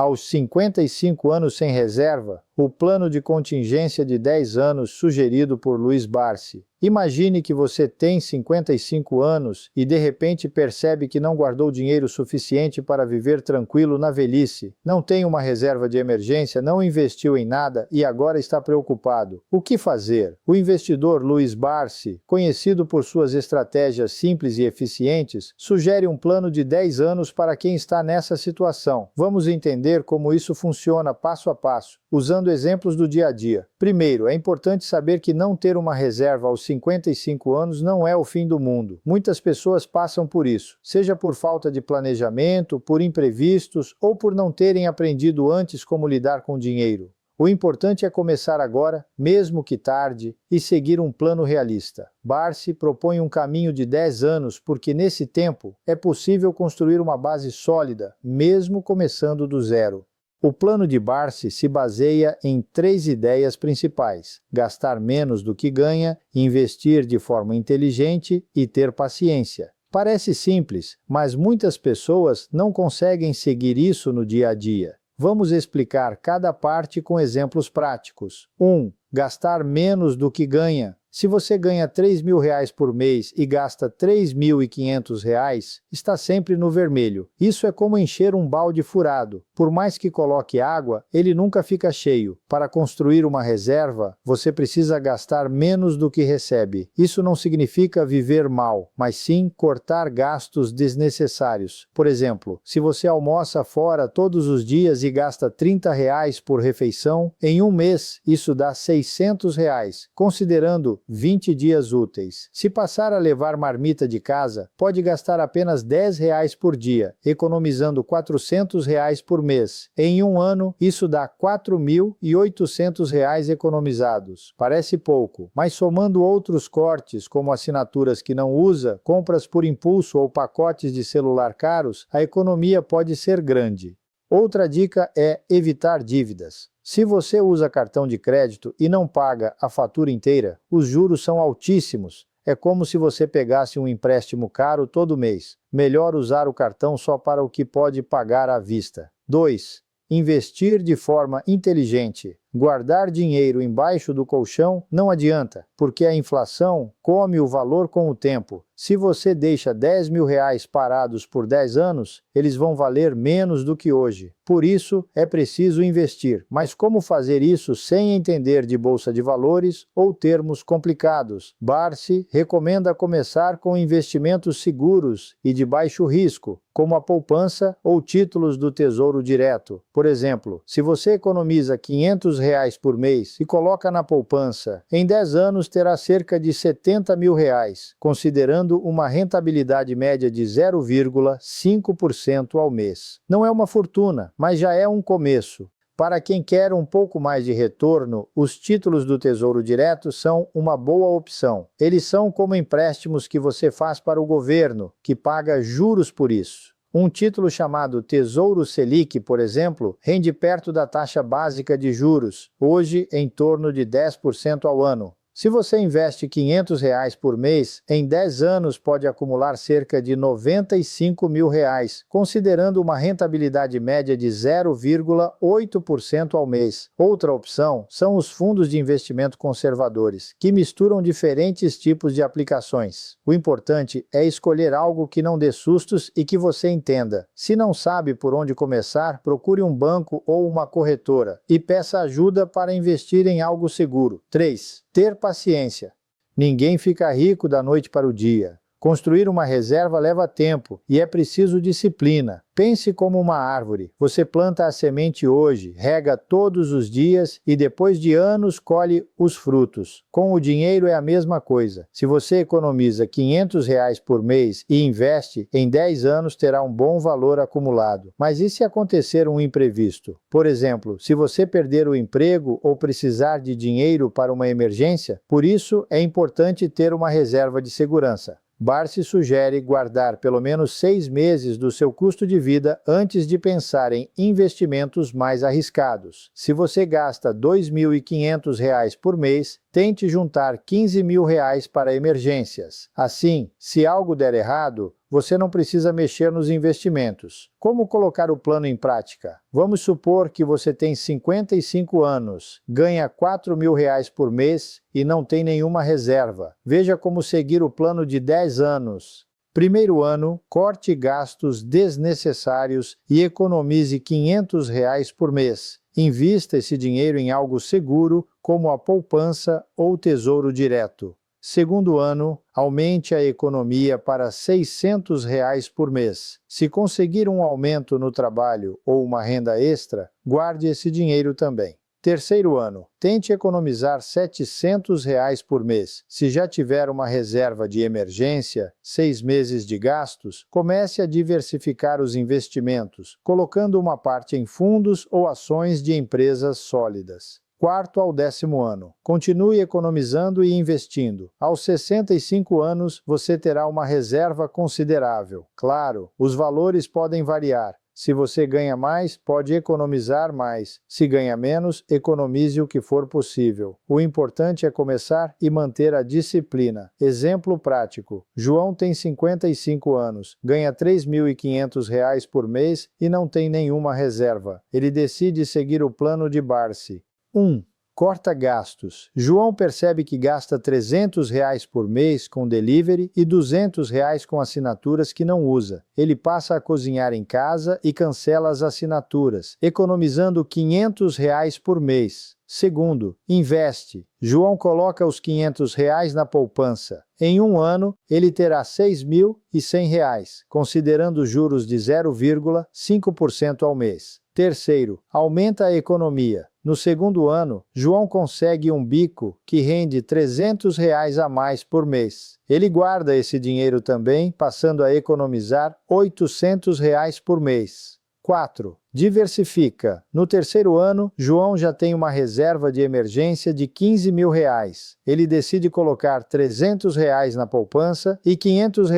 aos 55 anos sem reserva? O plano de contingência de 10 anos sugerido por Luiz Barsi. Imagine que você tem 55 anos e de repente percebe que não guardou dinheiro suficiente para viver tranquilo na velhice. Não tem uma reserva de emergência, não investiu em nada e agora está preocupado. O que fazer? O investidor Luiz Barsi, conhecido por suas estratégias simples e eficientes, sugere um plano de 10 anos para quem está nessa situação. Vamos entender como isso funciona passo a passo, usando exemplos do dia a dia. Primeiro, é importante saber que não ter uma reserva aos 55 anos não é o fim do mundo. Muitas pessoas passam por isso, seja por falta de planejamento, por imprevistos ou por não terem aprendido antes como lidar com dinheiro. O importante é começar agora, mesmo que tarde, e seguir um plano realista. Barsi propõe um caminho de 10 anos porque nesse tempo é possível construir uma base sólida, mesmo começando do zero. O plano de Barsi se baseia em 3 ideias principais: gastar menos do que ganha, investir de forma inteligente e ter paciência. Parece simples, mas muitas pessoas não conseguem seguir isso no dia a dia. Vamos explicar cada parte com exemplos práticos. 1. Gastar menos do que ganha. Se você ganha R$3.000 por mês e gasta R$3.500, está sempre no vermelho. Isso é como encher um balde furado. Por mais que coloque água, ele nunca fica cheio. Para construir uma reserva, você precisa gastar menos do que recebe. Isso não significa viver mal, mas sim cortar gastos desnecessários. Por exemplo, se você almoça fora todos os dias e gasta R$30 por refeição, em um mês isso dá R$600, considerando 20 dias úteis. Se passar a levar marmita de casa, pode gastar apenas R$10 por dia, economizando R$400 por mês. Em um ano, isso dá R$4.800 economizados. Parece pouco, mas somando outros cortes, como assinaturas que não usa, compras por impulso ou pacotes de celular caros, a economia pode ser grande. Outra dica é evitar dívidas. Se você usa cartão de crédito e não paga a fatura inteira, os juros são altíssimos. É como se você pegasse um empréstimo caro todo mês. Melhor usar o cartão só para o que pode pagar à vista. 2. Investir de forma inteligente. Guardar dinheiro embaixo do colchão não adianta, porque a inflação come o valor com o tempo. Se você deixa R$10.000 parados por 10 anos, eles vão valer menos do que hoje. Por isso, é preciso investir. Mas como fazer isso sem entender de bolsa de valores ou termos complicados? Barsi recomenda começar com investimentos seguros e de baixo risco, como a poupança ou títulos do Tesouro Direto. Por exemplo, se você economiza R$500 por mês e coloca na poupança, em 10 anos terá cerca de R$70.000, considerando uma rentabilidade média de 0,5% ao mês. Não é uma fortuna, mas já é um começo. Para quem quer um pouco mais de retorno, os títulos do Tesouro Direto são uma boa opção. Eles são como empréstimos que você faz para o governo, que paga juros por isso. Um título chamado Tesouro Selic, por exemplo, rende perto da taxa básica de juros, hoje em torno de 10% ao ano. Se você investe R$500 por mês, em 10 anos pode acumular cerca de R$95.000, considerando uma rentabilidade média de 0,8% ao mês. Outra opção são os fundos de investimento conservadores, que misturam diferentes tipos de aplicações. O importante é escolher algo que não dê sustos e que você entenda. Se não sabe por onde começar, procure um banco ou uma corretora e peça ajuda para investir em algo seguro. 3. Ter paciência. Ninguém fica rico da noite para o dia. Construir uma reserva leva tempo e é preciso disciplina. Pense como uma árvore. Você planta a semente hoje, rega todos os dias e depois de anos colhe os frutos. Com o dinheiro é a mesma coisa. Se você economiza R$500 por mês e investe, em 10 anos terá um bom valor acumulado. Mas e se acontecer um imprevisto? Por exemplo, se você perder o emprego ou precisar de dinheiro para uma emergência, por isso é importante ter uma reserva de segurança. Barsi sugere guardar pelo menos 6 meses do seu custo de vida antes de pensar em investimentos mais arriscados. Se você gasta R$2.500 por mês, Tente juntar R$ 15.000 para emergências. Assim, se algo der errado, você não precisa mexer nos investimentos. Como colocar o plano em prática? Vamos supor que você tem 55 anos, ganha R$ 4.000 por mês e não tem nenhuma reserva. Veja como seguir o plano de 10 anos. Primeiro ano, corte gastos desnecessários e economize R$ 500 por mês. Invista esse dinheiro em algo seguro, como a poupança ou tesouro direto. Segundo ano, aumente a economia para R$ 600 por mês. Se conseguir um aumento no trabalho ou uma renda extra, guarde esse dinheiro também. Terceiro ano, tente economizar R$ 700 por mês. Se já tiver uma reserva de emergência, 6 meses de gastos, comece a diversificar os investimentos, colocando uma parte em fundos ou ações de empresas sólidas. Quarto ao 10º ano, continue economizando e investindo. Aos 65 anos, você terá uma reserva considerável. Claro, os valores podem variar. Se você ganha mais, pode economizar mais. Se ganha menos, economize o que for possível. O importante é começar e manter a disciplina. Exemplo prático. João tem 55 anos, ganha R$ 3.500 por mês e não tem nenhuma reserva. Ele decide seguir o plano de Barsi. 1. Corta gastos. João percebe que gasta R$ 300 por mês com delivery e R$ 200 com assinaturas que não usa. Ele passa a cozinhar em casa e cancela as assinaturas, economizando R$ 500 por mês. Segundo, investe. João coloca os R$ 500 na poupança. Em um ano, ele terá R$ 6.100, considerando juros de 0,5% ao mês. Terceiro, aumenta a economia. No segundo ano, João consegue um bico que rende R$ 300 a mais por mês. Ele guarda esse dinheiro também, passando a economizar R$ 800 por mês. 4. Diversifica. No terceiro ano, João já tem uma reserva de emergência de R$ 15.000. Ele decide colocar R$ 300 na poupança e R$ 500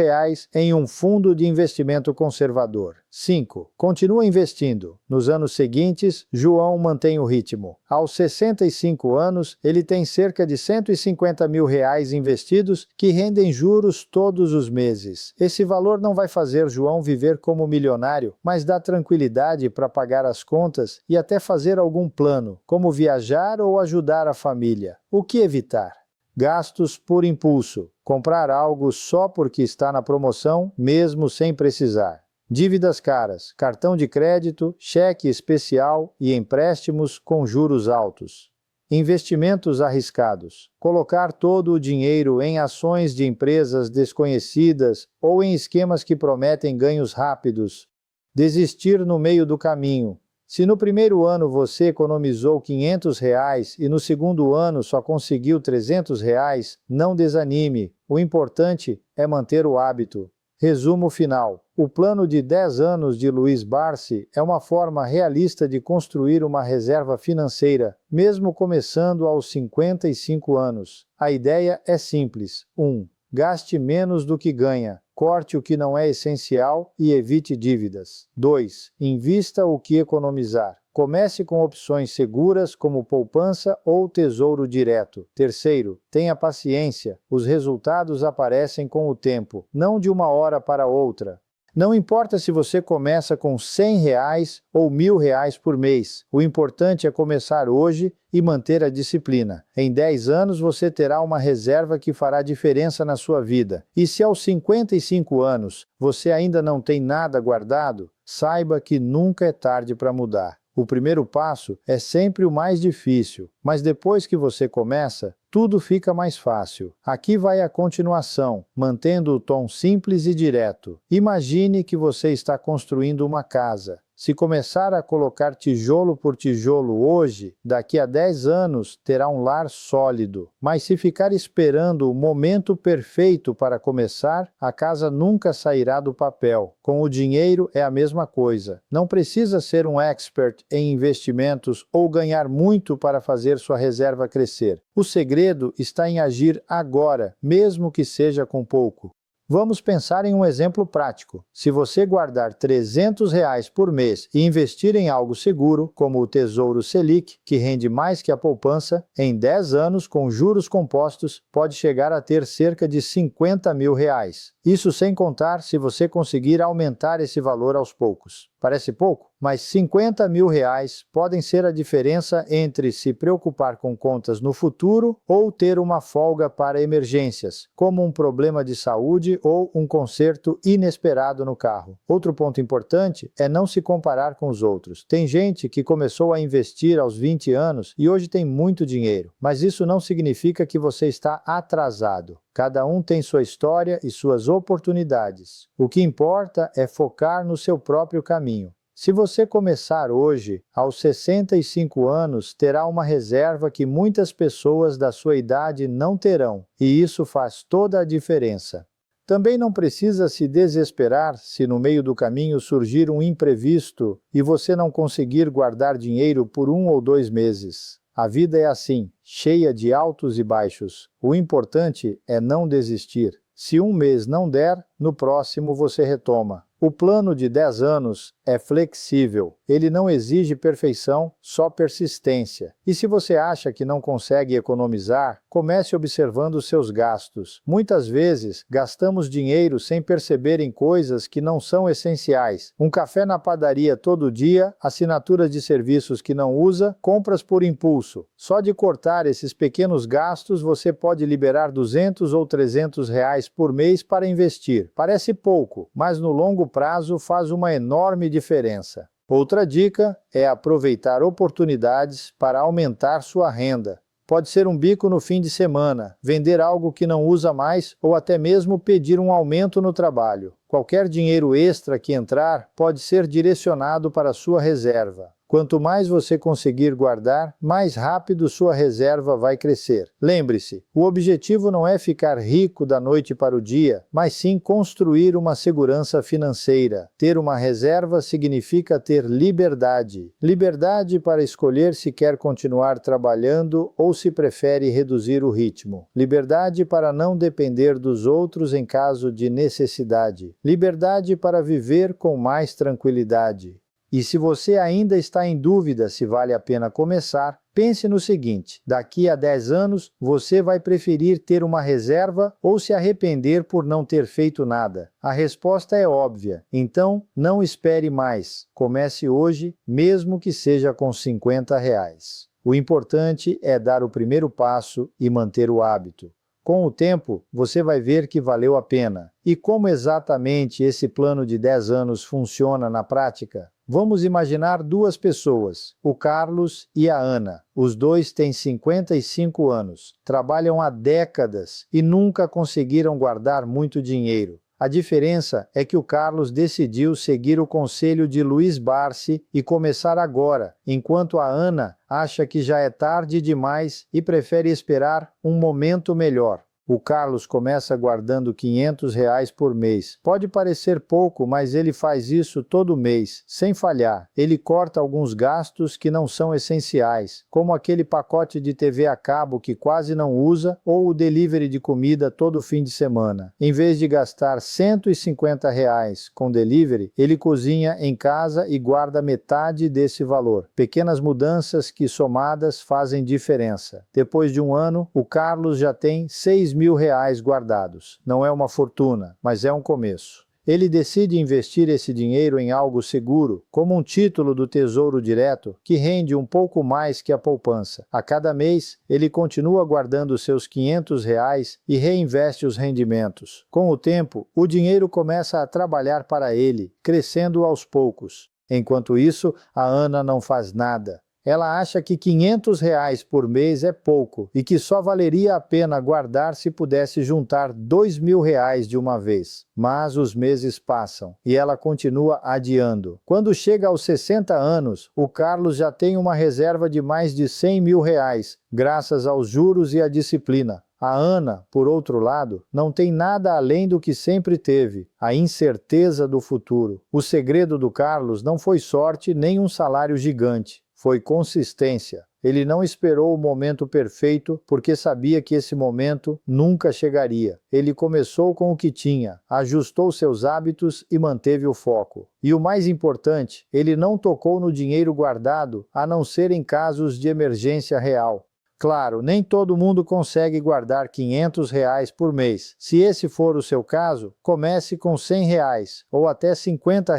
em um fundo de investimento conservador. 5. Continua investindo. Nos anos seguintes, João mantém o ritmo. Aos 65 anos, ele tem cerca de R$ 150.000 investidos que rendem juros todos os meses. Esse valor não vai fazer João viver como milionário, mas dá tranquilidade para pagar as contas e até fazer algum plano, como viajar ou ajudar a família. O que evitar? Gastos por impulso. Comprar algo só porque está na promoção, mesmo sem precisar. Dívidas caras, cartão de crédito, cheque especial e empréstimos com juros altos. Investimentos arriscados. Colocar todo o dinheiro em ações de empresas desconhecidas ou em esquemas que prometem ganhos rápidos. Desistir no meio do caminho. Se no primeiro ano você economizou R$ 500 e no segundo ano só conseguiu R$ 300, não desanime. O importante é manter o hábito. Resumo final. O plano de 10 anos de Luiz Barsi é uma forma realista de construir uma reserva financeira, mesmo começando aos 55 anos. A ideia é simples. 1. Gaste menos do que ganha. Corte o que não é essencial e evite dívidas. 2. Invista o que economizar. Comece com opções seguras como poupança ou tesouro direto. Terceiro, tenha paciência. Os resultados aparecem com o tempo, não de uma hora para outra. Não importa se você começa com R$ 100 ou R$ 1.000 por mês. O importante é começar hoje e manter a disciplina. Em 10 anos você terá uma reserva que fará diferença na sua vida. E se aos 55 anos você ainda não tem nada guardado, saiba que nunca é tarde para mudar. O primeiro passo é sempre o mais difícil, mas depois que você começa, tudo fica mais fácil. Aqui vai a continuação, mantendo o tom simples e direto. Imagine que você está construindo uma casa. Se começar a colocar tijolo por tijolo hoje, daqui a 10 anos terá um lar sólido. Mas se ficar esperando o momento perfeito para começar, a casa nunca sairá do papel. Com o dinheiro é a mesma coisa. Não precisa ser um expert em investimentos ou ganhar muito para fazer sua reserva crescer. O segredo está em agir agora, mesmo que seja com pouco. Vamos pensar em um exemplo prático. Se você guardar R$ 300 por mês e investir em algo seguro, como o Tesouro Selic, que rende mais que a poupança, em 10 anos, com juros compostos, pode chegar a ter cerca de R$ 50 mil. Isso sem contar se você conseguir aumentar esse valor aos poucos. Parece pouco? Mas R$ 50 mil podem ser a diferença entre se preocupar com contas no futuro ou ter uma folga para emergências, como um problema de saúde ou um conserto inesperado no carro. Outro ponto importante é não se comparar com os outros. Tem gente que começou a investir aos 20 anos e hoje tem muito dinheiro, mas isso não significa que você está atrasado. Cada um tem sua história e suas oportunidades. O que importa é focar no seu próprio caminho. Se você começar hoje, aos 65 anos, terá uma reserva que muitas pessoas da sua idade não terão, e isso faz toda a diferença. Também não precisa se desesperar se no meio do caminho surgir um imprevisto e você não conseguir guardar dinheiro por 1 ou 2 meses. A vida é assim, cheia de altos e baixos. O importante é não desistir. Se um mês não der, no próximo você retoma. O plano de 10 anos é flexível. Ele não exige perfeição, só persistência. E se você acha que não consegue economizar, comece observando seus gastos. Muitas vezes, gastamos dinheiro sem perceber em coisas que não são essenciais. Um café na padaria todo dia, assinaturas de serviços que não usa, compras por impulso. Só de cortar esses pequenos gastos, você pode liberar R$ 200 ou R$ 300 por mês para investir. Parece pouco, mas no longo prazo faz uma enorme diferença. Outra dica é aproveitar oportunidades para aumentar sua renda. Pode ser um bico no fim de semana, vender algo que não usa mais ou até mesmo pedir um aumento no trabalho. Qualquer dinheiro extra que entrar pode ser direcionado para a sua reserva. Quanto mais você conseguir guardar, mais rápido sua reserva vai crescer. Lembre-se, o objetivo não é ficar rico da noite para o dia, mas sim construir uma segurança financeira. Ter uma reserva significa ter liberdade. Liberdade para escolher se quer continuar trabalhando ou se prefere reduzir o ritmo. Liberdade para não depender dos outros em caso de necessidade. Liberdade para viver com mais tranquilidade. E se você ainda está em dúvida se vale a pena começar, pense no seguinte: daqui a 10 anos, você vai preferir ter uma reserva ou se arrepender por não ter feito nada? A resposta é óbvia, então não espere mais. Comece hoje, mesmo que seja com R$ 50. O importante é dar o primeiro passo e manter o hábito. Com o tempo, você vai ver que valeu a pena. E como exatamente esse plano de 10 anos funciona na prática? Vamos imaginar duas pessoas, o Carlos e a Ana. Os dois têm 55 anos, trabalham há décadas e nunca conseguiram guardar muito dinheiro. A diferença é que o Carlos decidiu seguir o conselho de Luiz Barsi e começar agora, enquanto a Ana acha que já é tarde demais e prefere esperar um momento melhor. O Carlos começa guardando R$ 500 por mês. Pode parecer pouco, mas ele faz isso todo mês, sem falhar. Ele corta alguns gastos que não são essenciais, como aquele pacote de TV a cabo que quase não usa ou o delivery de comida todo fim de semana. Em vez de gastar R$ 150 com delivery, ele cozinha em casa e guarda metade desse valor. Pequenas mudanças que somadas fazem diferença. Depois de um ano, o Carlos já tem R$ 6.000 guardados. Não é uma fortuna, mas é um começo. Ele decide investir esse dinheiro em algo seguro, como um título do Tesouro Direto, que rende um pouco mais que a poupança. A cada mês, ele continua guardando seus R$ 500 e reinveste os rendimentos. Com o tempo, o dinheiro começa a trabalhar para ele, crescendo aos poucos. Enquanto isso, a Ana não faz nada. Ela acha que R$ 500 por mês é pouco e que só valeria a pena guardar se pudesse juntar R$ 2.000 de uma vez. Mas os meses passam e ela continua adiando. Quando chega aos 60 anos, o Carlos já tem uma reserva de mais de R$ 100.000, graças aos juros e à disciplina. A Ana, por outro lado, não tem nada além do que sempre teve, a incerteza do futuro. O segredo do Carlos não foi sorte nem um salário gigante. Foi consistência. Ele não esperou o momento perfeito porque sabia que esse momento nunca chegaria. Ele começou com o que tinha, ajustou seus hábitos e manteve o foco. E o mais importante, ele não tocou no dinheiro guardado, a não ser em casos de emergência real. Claro, nem todo mundo consegue guardar R$ 500 por mês. Se esse for o seu caso, comece com R$ 100 ou até R$ 50.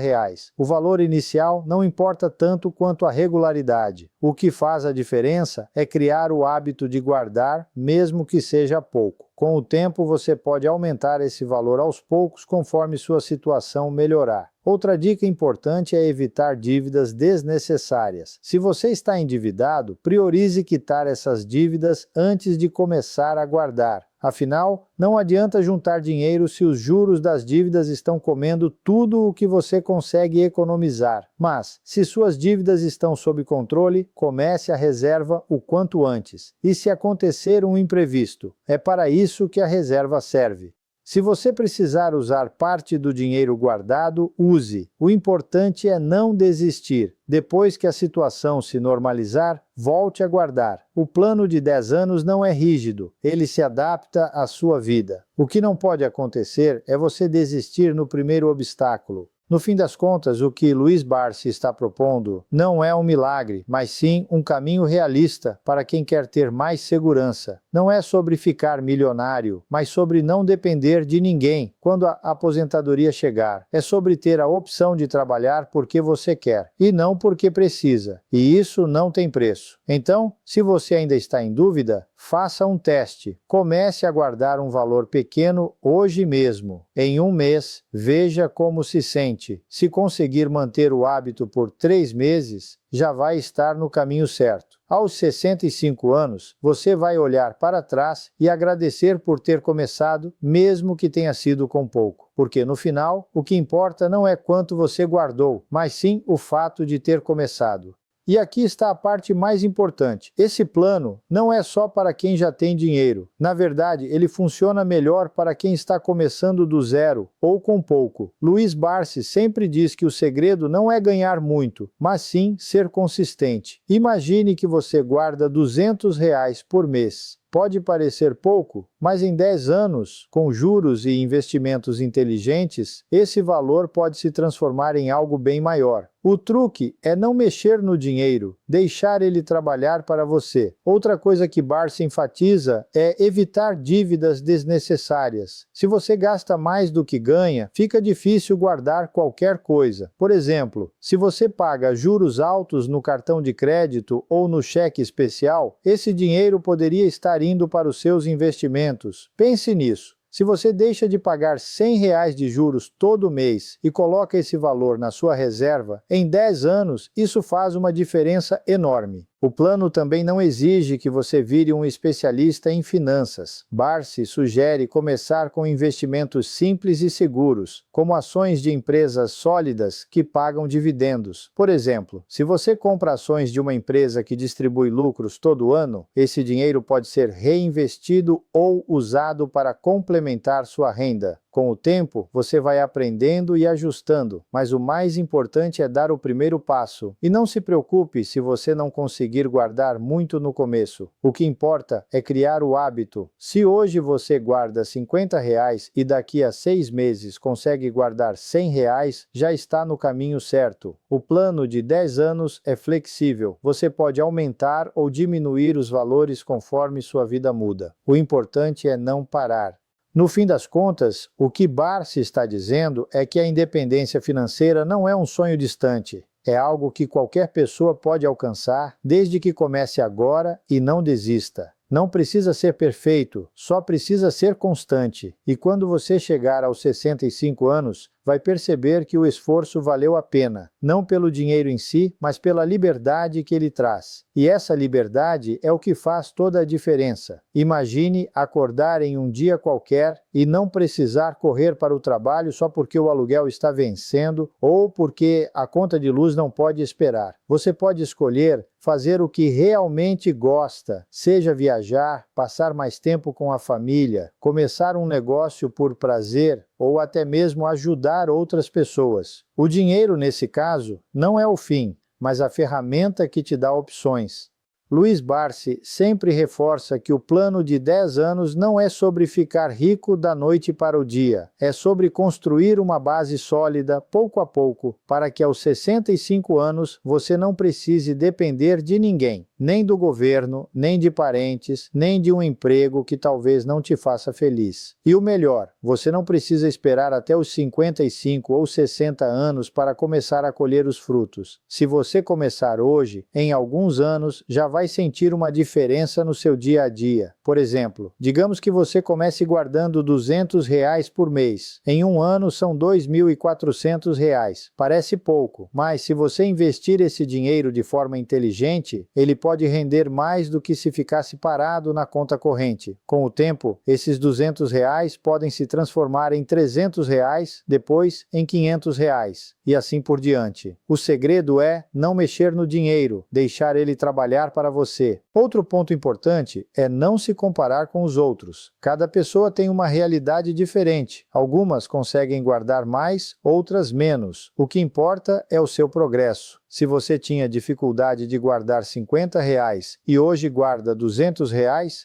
O valor inicial não importa tanto quanto a regularidade. O que faz a diferença é criar o hábito de guardar, mesmo que seja pouco. Com o tempo, você pode aumentar esse valor aos poucos conforme sua situação melhorar. Outra dica importante é evitar dívidas desnecessárias. Se você está endividado, priorize quitar essas dívidas antes de começar a guardar. Afinal, não adianta juntar dinheiro se os juros das dívidas estão comendo tudo o que você consegue economizar. Mas, se suas dívidas estão sob controle, comece a reserva o quanto antes. E se acontecer um imprevisto, é para isso que a reserva serve. Se você precisar usar parte do dinheiro guardado, use. O importante é não desistir. Depois que a situação se normalizar, volte a guardar. O plano de 10 anos não é rígido, ele se adapta à sua vida. O que não pode acontecer é você desistir no primeiro obstáculo. No fim das contas, o que Luiz Barsi está propondo não é um milagre, mas sim um caminho realista para quem quer ter mais segurança. Não é sobre ficar milionário, mas sobre não depender de ninguém quando a aposentadoria chegar. É sobre ter a opção de trabalhar porque você quer e não porque precisa. E isso não tem preço. Então, se você ainda está em dúvida, faça um teste. Comece a guardar um valor pequeno hoje mesmo. Em um mês, veja como se sente. Se conseguir manter o hábito por 3 meses, já vai estar no caminho certo. Aos 65 anos, você vai olhar para trás e agradecer por ter começado, mesmo que tenha sido com pouco. Porque no final, o que importa não é quanto você guardou, mas sim o fato de ter começado. E aqui está a parte mais importante. Esse plano não é só para quem já tem dinheiro. Na verdade, ele funciona melhor para quem está começando do zero ou com pouco. Luiz Barsi sempre diz que o segredo não é ganhar muito, mas sim ser consistente. Imagine que você guarda R$ 200 por mês. Pode parecer pouco, mas em 10 anos, com juros e investimentos inteligentes, esse valor pode se transformar em algo bem maior. O truque é não mexer no dinheiro, deixar ele trabalhar para você. Outra coisa que Barsi enfatiza é evitar dívidas desnecessárias. Se você gasta mais do que ganha, fica difícil guardar qualquer coisa. Por exemplo, se você paga juros altos no cartão de crédito ou no cheque especial, esse dinheiro poderia estar indo para os seus investimentos. Pense nisso. Se você deixa de pagar R$ 100 de juros todo mês e coloca esse valor na sua reserva, em 10 anos isso faz uma diferença enorme. O plano também não exige que você vire um especialista em finanças. Barsi sugere começar com investimentos simples e seguros, como ações de empresas sólidas que pagam dividendos. Por exemplo, se você compra ações de uma empresa que distribui lucros todo ano, esse dinheiro pode ser reinvestido ou usado para complementar sua renda. Com o tempo, você vai aprendendo e ajustando, mas o mais importante é dar o primeiro passo. E não se preocupe se você não conseguir guardar muito no começo. O que importa é criar o hábito. Se hoje você guarda R$ 50 e daqui a 6 meses consegue guardar R$ 100, já está no caminho certo. O plano de 10 anos é flexível. Você pode aumentar ou diminuir os valores conforme sua vida muda. O importante é não parar. No fim das contas, o que Barsi está dizendo é que a independência financeira não é um sonho distante. É algo que qualquer pessoa pode alcançar, desde que comece agora e não desista. Não precisa ser perfeito, só precisa ser constante. E quando você chegar aos 65 anos, vai perceber que o esforço valeu a pena, não pelo dinheiro em si, mas pela liberdade que ele traz. E essa liberdade é o que faz toda a diferença. Imagine acordar em um dia qualquer e não precisar correr para o trabalho só porque o aluguel está vencendo ou porque a conta de luz não pode esperar. Você pode escolher fazer o que realmente gosta, seja viajar, passar mais tempo com a família, começar um negócio por prazer ou até mesmo ajudar outras pessoas. O dinheiro, nesse caso, não é o fim, mas a ferramenta que te dá opções. Luiz Barsi sempre reforça que o plano de 10 anos não é sobre ficar rico da noite para o dia, é sobre construir uma base sólida, pouco a pouco, para que aos 65 anos você não precise depender de ninguém, nem do governo, nem de parentes, nem de um emprego que talvez não te faça feliz. E o melhor, você não precisa esperar até os 55 ou 60 anos para começar a colher os frutos. Se você começar hoje, em alguns anos já vai sentir uma diferença no seu dia a dia. Por exemplo, digamos que você comece guardando R$ 200 por mês. Em um ano são R$ 2.400. Parece pouco, mas se você investir esse dinheiro de forma inteligente, ele pode render mais do que se ficasse parado na conta corrente. Com o tempo, esses R$ 200 podem se transformar em R$ 300, depois em R$ 500 e assim por diante. O segredo é não mexer no dinheiro, deixar ele trabalhar para você. Outro ponto importante é não se comparar com os outros. Cada pessoa tem uma realidade diferente. Algumas conseguem guardar mais, outras menos. O que importa é o seu progresso. Se você tinha dificuldade de guardar R$ 50 e hoje guarda R$ 200,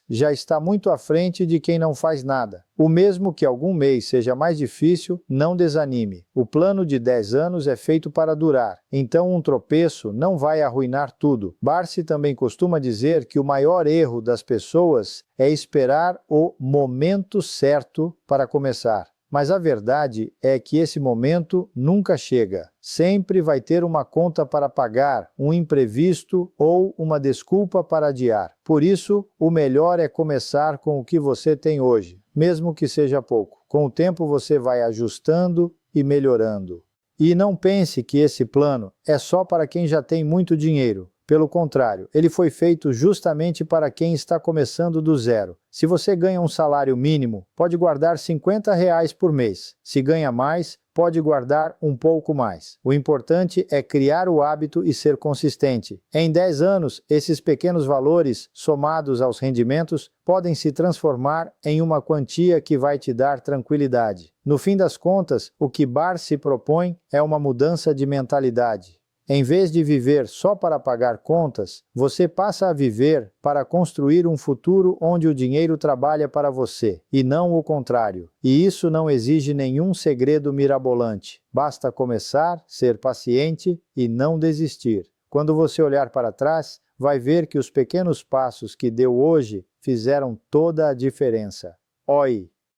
já está muito à frente de quem não faz nada. O mesmo que algum mês seja mais difícil, não desanime. O plano de 10 anos é feito para durar, então um tropeço não vai arruinar tudo. Barsi também costuma dizer que o maior erro das pessoas é esperar o momento certo para começar. Mas a verdade é que esse momento nunca chega. Sempre vai ter uma conta para pagar, um imprevisto ou uma desculpa para adiar. Por isso, o melhor é começar com o que você tem hoje, mesmo que seja pouco. Com o tempo você vai ajustando e melhorando. E não pense que esse plano é só para quem já tem muito dinheiro. Pelo contrário, ele foi feito justamente para quem está começando do zero. Se você ganha um salário mínimo, pode guardar R$ 50 por mês. Se ganha mais, pode guardar um pouco mais. O importante é criar o hábito e ser consistente. Em 10 anos, esses pequenos valores, somados aos rendimentos, podem se transformar em uma quantia que vai te dar tranquilidade. No fim das contas, o que Barsi propõe é uma mudança de mentalidade. Em vez de viver só para pagar contas, você passa a viver para construir um futuro onde o dinheiro trabalha para você, e não o contrário. E isso não exige nenhum segredo mirabolante. Basta começar, ser paciente e não desistir. Quando você olhar para trás, vai ver que os pequenos passos que deu hoje fizeram toda a diferença. Oi!